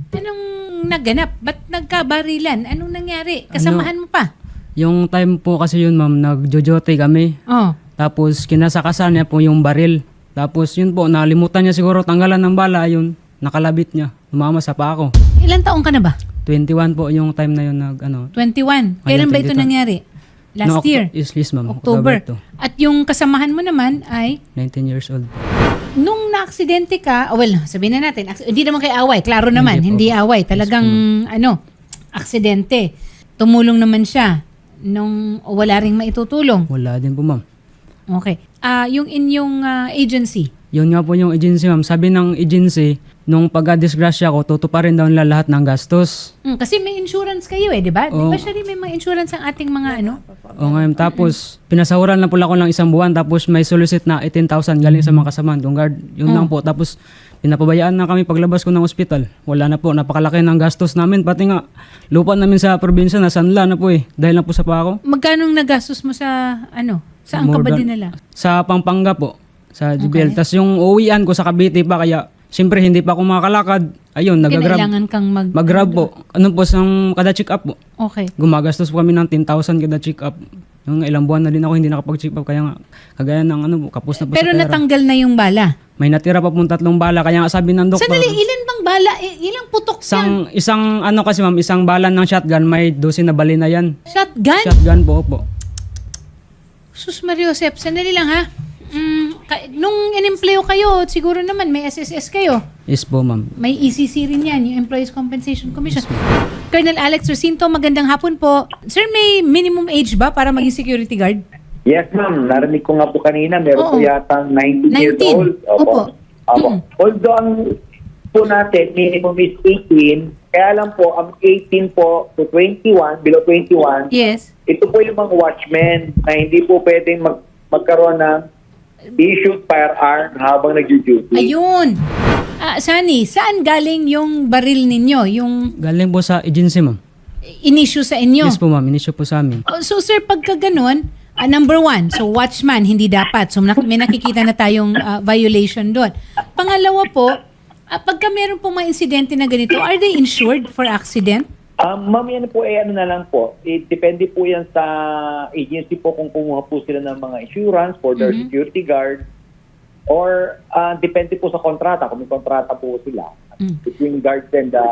Anong naganap? Ba't nagkabarilan? Anong nangyari? Kasamahan mo pa? Yung time po kasi yun, ma'am, nagjojote kami. Oh. Tapos kinasakasan niya po yung baril. Tapos yun po, nalimutan niya siguro tanggalan ng bala, yun, nakalabit niya. Umama sa pa ako. Ilan taong ka na ba? 21 po yung time na yun 21. Kailan ba ito 22. nangyari? Last year? Yes, ma'am. October. to. At yung kasamahan mo naman ay, 19 years old. nung na-aksidente ka, sabihin na natin, hindi naman kay away, klaro naman, Hindi po. hindi away, talagang, aksidente. Tumulong naman siya nung wala ring maitutulong. Wala din po, ma'am. Okay. Yung inyong agency, Yun nga po yung agency, ma'am. Sabi ng agency, nung pagka-disgrasya ko, tutuparin daw nila lahat ng gastos. kasi may insurance kayo di ba? Di Oo. ba siya rin may mga insurance ang ating mga O ngayon, tapos pinasahuran lang po ako ng isang buwan, tapos may solicit na 18,000 galing sa mga kasamahan kong guard. Yun lang po. Tapos pinapabayaan na kami paglabas ko ng ospital. Wala na po, napakalaki ng gastos namin. Pati nga, lupa namin sa probinsya na sanla na po dahil na po sa pa ako. Magkano nagastos mo sa saan ka More ba than- dinala? Sa Pampanga po, sa JBL. Tapos yung uwian ko sa Cavite pa, kaya siyempre hindi pa ako makakalakad. Ayun, nagagrab. Kailangan kang Mag-grab po. Ano po, kada check up po. Okay. Gumagastos po kami ng 10,000 kada check up. Yung ilang buwan na din ako hindi nakapag-check up. Kaya nga, kagaya ng kapos na po Pero sa pera. natanggal na yung bala. May natira pa pong 3 bala. Kaya nga sabi ng doktor. Sandali, ilan bang bala? Ilang putok yan? Isang kasi ma'am, isang bala ng shotgun, may 12 na bali na yan. Shotgun? Shotgun po. Sus Mario Josep, sandali lang ha. Nung in-empleo kayo, siguro naman may SSS kayo. Yes po, ma'am. May ECC rin yan, yung Employees Compensation Commission. Colonel Alex Recinto, magandang hapon po. Sir, may minimum age ba para maging security guard? Yes, ma'am. Narinig ko nga po kanina, meron Oo. po yata 19 years 19. old. Opo. Opo. Although ang po natin, minimum is 18, kaya lang po, ang 18 po to 21, below 21, Yes. ito po yung mga watchmen na hindi po pwedeng magkaroon ng issued firearm habang nag-duty. Ayun. Sani, saan galing yung baril ninyo? Yung Galing po sa agency, ma'am. in-issue sa inyo? Yes po, ma'am. Inisyo po sa amin. So sir, pagka ganun, number one, so watchman, hindi dapat. So may nakikita na tayong violation doon. Pangalawa po, pagka meron pong mga insidente na ganito, are they insured for accident? Ma'am, yan po ano na lang po. Depende po yan sa agency po kung kumuha po sila ng mga insurance for their security guard or depende po sa kontrata, kung may kontrata po sila between guards and the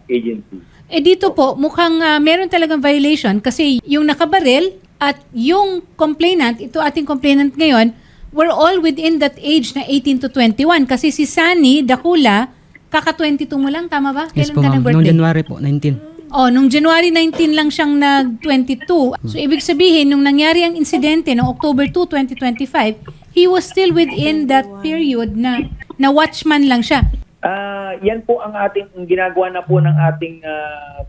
agency. Dito po, mukhang meron talagang violation kasi yung nakabaril at yung complainant, ito ating complainant ngayon, we're all within that age na 18 to 21 kasi si Sunny Dakula, kaka-22 mo lang, tama ba? Yes Kailan po, ka ma'am. ng Noong birthday? January po, 19. Nung January 19 lang siyang nag-22. So, ibig sabihin, nung nangyari ang insidente noong October 2, 2025, he was still within that period na watchman lang siya. Yan po ang ginagawa na po ng ating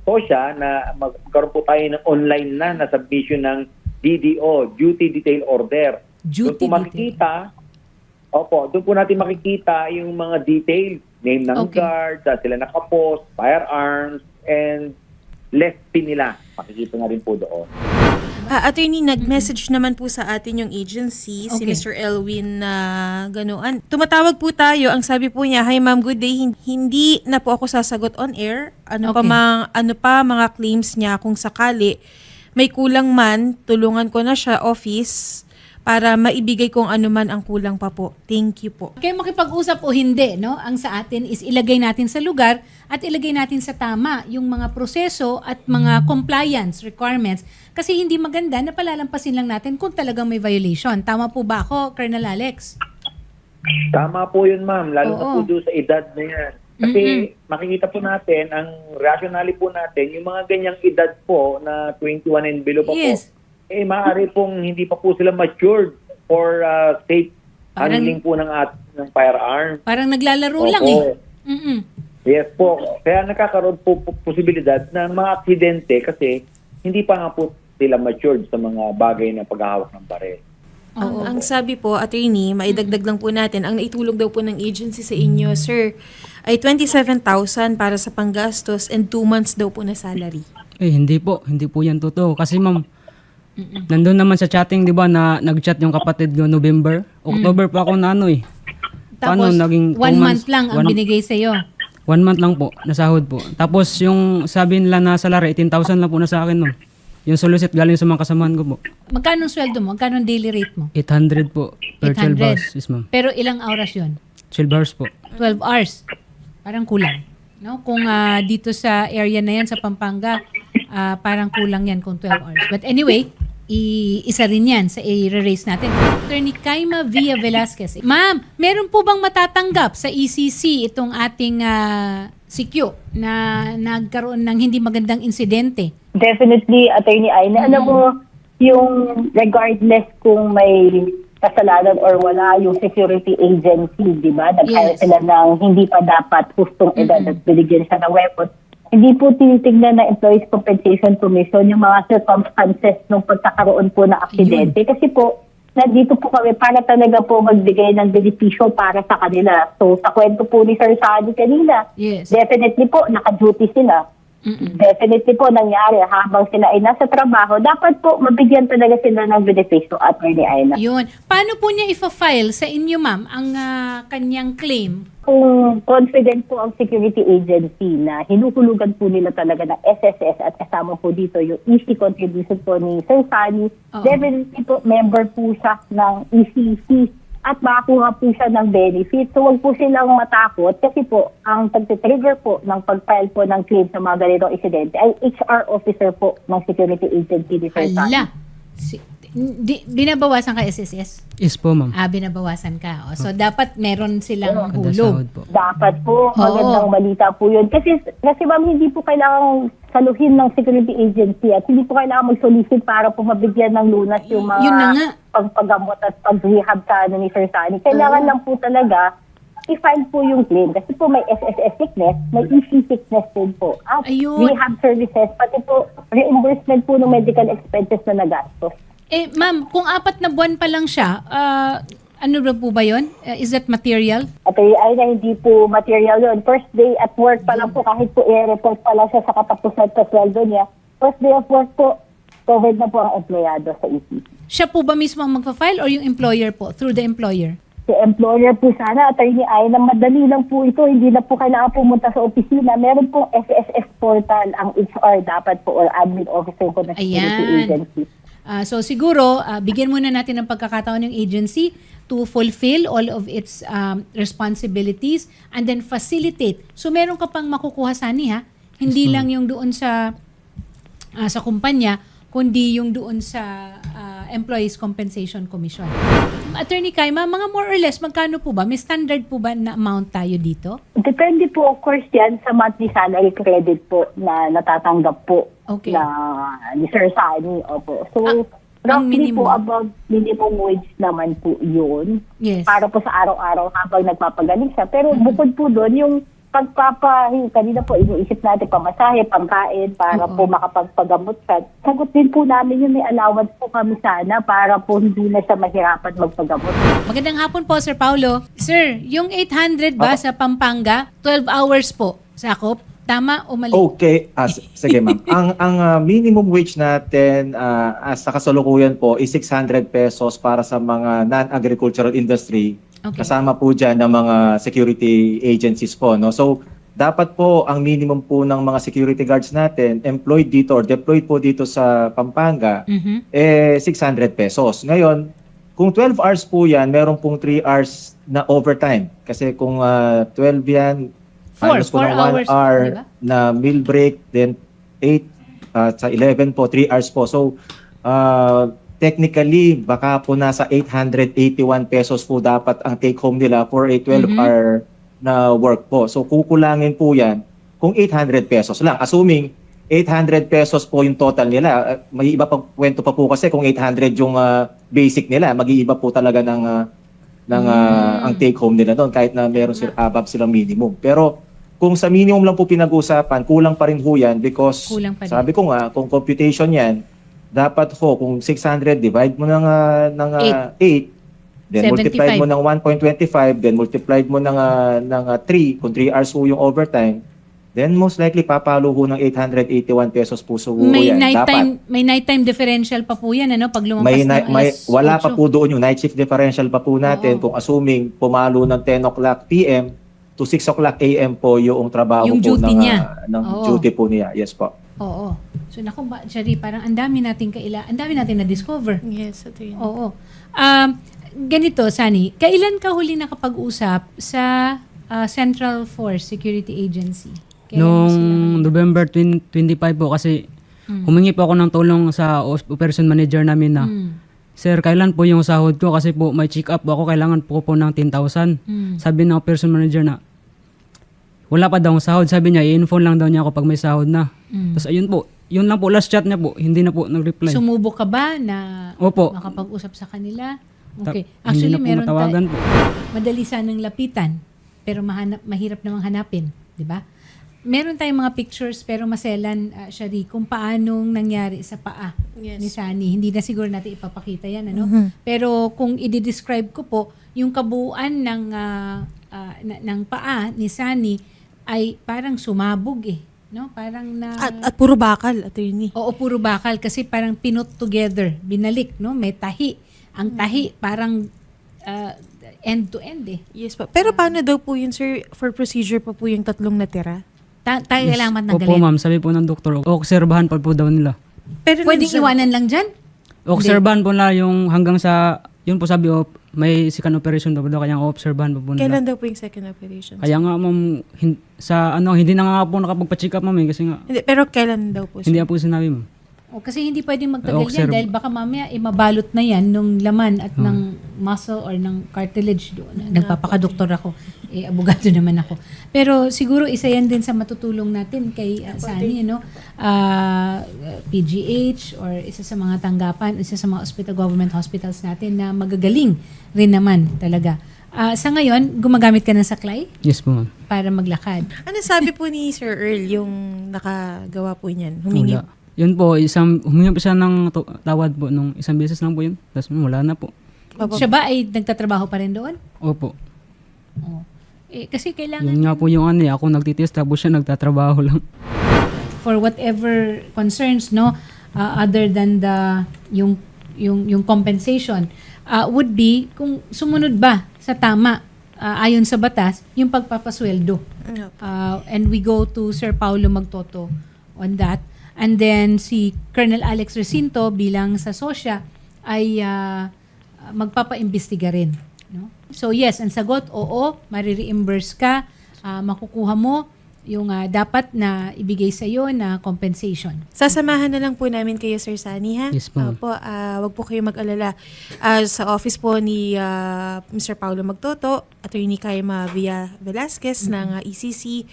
TOSHA na magkaroon po tayo ng online na submission ng DDO, Duty Detail Order. Duty Doon po makikita, doon po natin makikita yung mga details, name ng guard, sila nakapost, firearms, and left pin nila. Makikita na rin po doon. Attorney, nag-message naman po sa atin yung agency, si Okay. Mr. Elwin na ganoon. Tumatawag po tayo, ang sabi po niya, "Hi ma'am, good day. Hindi na po ako sasagot on air. Ano pa mga claims niya kung sakali may kulang man, tulungan ko na siya office para maibigay kung ano man ang kulang pa po. Thank you po." Kaya makipag-usap o hindi, no? Ang sa atin is ilagay natin sa lugar at ilagay natin sa tama yung mga proseso at mga compliance requirements. Kasi hindi maganda na palalampasin lang natin kung talagang may violation. Tama po ba ako, Colonel Alex? Tama po yun, ma'am. Lalo na Oo. po doon sa edad na yan. Kasi makikita po natin, ang rationally po natin, yung mga ganyang edad po na 21 and below pa Yes. po, maaari pong hindi pa po sila matured for safe Parang- handling po ng firearm. Parang naglalaro lang Opo. Mm-mm. Yes po. Kaya nakakaroon po posibilidad ng mga aksidente kasi hindi pa nga po sila matured sa mga bagay na paghahawak ng baril. Ang sabi po, attorney, maidagdag lang po natin, ang naitulog daw po ng agency sa inyo, sir, ay 27,000 para sa panggastos and 2 months daw po na salary. Hindi po. Hindi po yan totoo. Kasi ma'am, nandun naman sa chatting, di ba, na nag-chat yung kapatid ko November. October pa ako na Tapos, Paano naging 1 2 month lang ang One- binigay sa'yo. 1 month lang po, nasahod po. Tapos yung sabi nila na salary, 18,000 lang po na sa akin, ma'am. Yung solicit galing sa mga kasamahan ko po. Magkano ang sweldo mo? Magkano ang daily rate mo? 800 po per 12 hours. Yes, ma'am. Pero ilang oras yun? 12 hours po. 12 hours. Parang kulang. No? Kung dito sa area na yan, sa Pampanga, parang kulang yan kung 12 hours. But anyway, isa rin yan sa i-raise natin. Attorney Kaima Villa Velasquez. Ma'am, meron po bang matatanggap sa ECC itong ating CQ na nagkaroon ng hindi magandang insidente? Definitely, Attorney Aina. Alam mo, yung regardless kung may kasalanan or wala, yung security agency, di ba? Nag-hire Yes. sila ng hindi pa dapat hustong edad at binigyan siya ng weapon. Hindi po tinitignan ng Employees Compensation Commission yung mga circumstances ng pagkakaroon po ng aksidente. Kasi po, nandito po kami para talaga po magbigay ng benepisyo para sa kanila. So, sa kwento po ni Sir Sadi kanina, Yes. definitely po, naka-duty sila. Definitely po nangyari habang sila ay nasa trabaho, dapat po mabigyan talaga sila ng benepisyo, Attorney Aina. Yun. Paano po niya ifa-file sa inyo, ma'am, ang kanyang claim? Kung confident po ang security agency na hinuhulugan po nila talaga ng SSS at kasama po dito yung EC contribution po ni Sir Sunny, Oo. definitely po member po siya ng ECC at makakuha po siya ng benefit. So wag po silang matakot kasi po ang pag-trigger po ng pag-file po ng claim sa mga ganitong insidente ay HR officer po ng security agency ni Sir Sunny. Hala. Binabawasan ka SSS? Is po, ma'am. Binabawasan ka. O, so, dapat meron silang Kada hulog. sahod po. Dapat po, magandang balita po yun. Kasi ma'am, hindi po kailangang saluhin ng security agency at hindi po kailangan mag-solicit para po mabigyan ng lunas yung mga Yun na nga. pagpagamot at pag-rehab sa ni Sir Sunny. Kailangan lang po talaga i-file po yung claim. Kasi po may SSS sickness, may EC sickness din po. At Ayun. rehab services, pati po reimbursement po ng medical expenses na nagastos. Ma'am, kung 4 na buwan pa lang siya, ano ba po ba yun? Is that material? At ay na hindi po material yun. First day at work pa lang po, kahit po i-report pa lang siya sa katapusan sa sweldo niya, first day of work po, covered na po ang empleyado sa ECC. Siya po ba mismo ang magpa-file or yung employer po, through the employer? Si employer po sana, Attorney ay na madali lang po ito, hindi na po kailangan pumunta sa opisina. Meron pong SSS portal ang HR dapat po or admin officer po ng security Ayan. agency. So siguro, bigyan muna natin ng pagkakataon ng agency to fulfill all of its responsibilities and then facilitate. So meron ka pang makukuha sani ha? Hindi lang yung doon sa kumpanya, kundi yung doon sa Employees Compensation Commission. Attorney Kaima, mga more or less, magkano po ba? May standard po ba na amount tayo dito? Depende po, of course, yan sa monthly salary credit po na natatanggap po Okay. na ni Sir Sunny. Opo. So, ang roughly minimum. po above minimum wage naman po yun. Yes. Para po sa araw-araw habang nagpapagaling siya. Pero bukod po doon, yung kanina po iniisip natin pamasahe, pangkain, para Oo. po makapagpagamot siya. Sagot din po namin yun, may allowance po kami sana para po hindi na siya mahirapan magpagamot. Magandang hapon po, Sir Paulo. Sir, yung 800 ba sa Pampanga, 12 hours po, sakop? Tama o mali? Okay, sige ma'am. Ang minimum wage natin sa kasalukuyan po is 600 pesos para sa mga non-agricultural industry. Okay. Kasama po dyan ng mga security agencies po. No? So, dapat po ang minimum po ng mga security guards natin employed dito or deployed po dito sa Pampanga, 600 pesos. Ngayon, kung 12 hours po yan, meron pong 3 hours na overtime. Kasi kung 12 yan, minus ko 4 ng 1 hours, hour di ba? na meal break, then 8 sa 11 po, 3 hours po. So, technically, baka po nasa 881 pesos po dapat ang take home nila for a 12-hour na work po. So, kukulangin po yan kung 800 pesos lang. Assuming 800 pesos po yung total nila. May iba pa kwento pa po kasi kung 800 yung basic nila, mag-iiba po talaga ng ang take home nila doon kahit na meron above silang minimum. Pero kung sa minimum lang po pinag-usapan, kulang pa rin ho yan because Kulang pa rin. sabi ko nga, kung computation yan, dapat ho, kung 600, divide mo ng 8, then 75. multiply mo ng 1.25, then multiply mo ng 3, kung 3 hours ho yung overtime, then most likely papalo ho ng 881 pesos po so May yan. may nighttime differential pa po yan, ano? Pag lumampas ng Wala alas pa 8. po doon yung night shift differential pa po natin Oo. kung assuming pumalo ng 10 o'clock PM to 6 o'clock a.m. po yung trabaho Yung po duty ng, niya. ng Oo. duty po niya. Yes po. Oo. So naku, Shari, parang ang dami nating na-discover. Yes, attorney. Oo. Ganito, Sani, kailan ka huli nakapag-usap sa Central Force Security Agency? Kailan mo Noong sila- November 25 po kasi humingi po ako ng tulong sa operation manager namin na, Sir, kailan po yung sahod ko? Kasi po may check up po ako, kailangan po ng 10,000. Sabi ng operation manager na, wala pa daw ang sahod. Sabi niya, i-inform lang daw niya ako pag may sahod na. Tapos ayun po, yun lang po, last chat niya po, hindi na po nag-reply. Sumubok ka ba na Opo. makapag-usap sa kanila? Okay. Hindi Actually, na po meron matawagan po. madali sanang lapitan, pero mahirap namang hanapin, di ba? Meron tayong mga pictures pero maselan, Shari, kung paanong nangyari sa paa Yes. ni Sani. Hindi na siguro natin ipapakita yan, ano? Pero kung i-describe ko po, yung kabuuan ng paa ni Sani ay parang sumabog eh, no? Parang na At puro bakal, attorney. Oo, puro bakal kasi parang pinut together, binalik, no? May tahi. Ang tahi parang end to end eh. Yes po. Pero paano daw po yun, sir, for procedure pa po yung tatlong natira? Tayo kailangan Opo tanggalin. ma'am, sabi po ng doktor, obserbahan pa po daw nila. Pero Pwedeng iwanan lang dyan? Obserbahan po na yung hanggang sa, yun po sabi, may second operation daw daw, kaya obserbahan po nila. Kailan daw po yung second operation? Kaya nga ma'am, hindi na nga po nakapagpa-check up ma'am kasi nga, Hindi, pero kailan daw po, sir? hindi nga po sinabi ma'am. O, kasi hindi pwedeng magtagal yan Observe. dahil baka mamaya mabalot na yan nung laman at ng muscle or ng cartilage doon. Nagpapakadoktor ako. Abogado naman ako. Pero siguro isa yan din sa matutulong natin kay Sani, no? PGH or isa sa mga tanggapan, isa sa mga government hospitals natin na magagaling rin naman talaga. Sa ngayon, gumagamit ka ng saklay Yes po ma'am. para maglakad. Ano sabi po ni Sir Earl yung nakagawa po niyan? Humingi? Wala. Yun po, humingi po siya ng tawad po nung isang beses lang po yun. Tapos wala na po. Siya ba ay nagtatrabaho pa rin doon? Opo. Oo. Kasi kailangan Yun nga po yung ako nagtitiis tapos siya nagtatrabaho lang. for whatever concerns, no, other than yung compensation, would be kung sumunod ba sa tama ayon sa batas yung pagpapasweldo. And we go to Sir Paulo Magtoto on that. And then si Colonel Alex Recinto bilang sa SOSYA ay magpapaimbestiga rin, no? So yes, ang sagot, oo, marireimburse ka, makukuha mo yung dapat na ibigay sa iyo na compensation. Sasamahan na lang po namin kayo, Sir Sani, ha? Yes po. Opo, wag po kayo mag-alala. Sa office po ni Mr. Paulo Magtoto, Attorney Kaima Villa Velasquez ng ECC,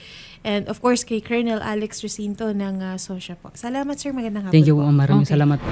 and of course kay Colonel Alex Recinto ng SOSYA po. Salamat, sir. Magandang hapon Thank you po. po, maraming Okay. salamat po.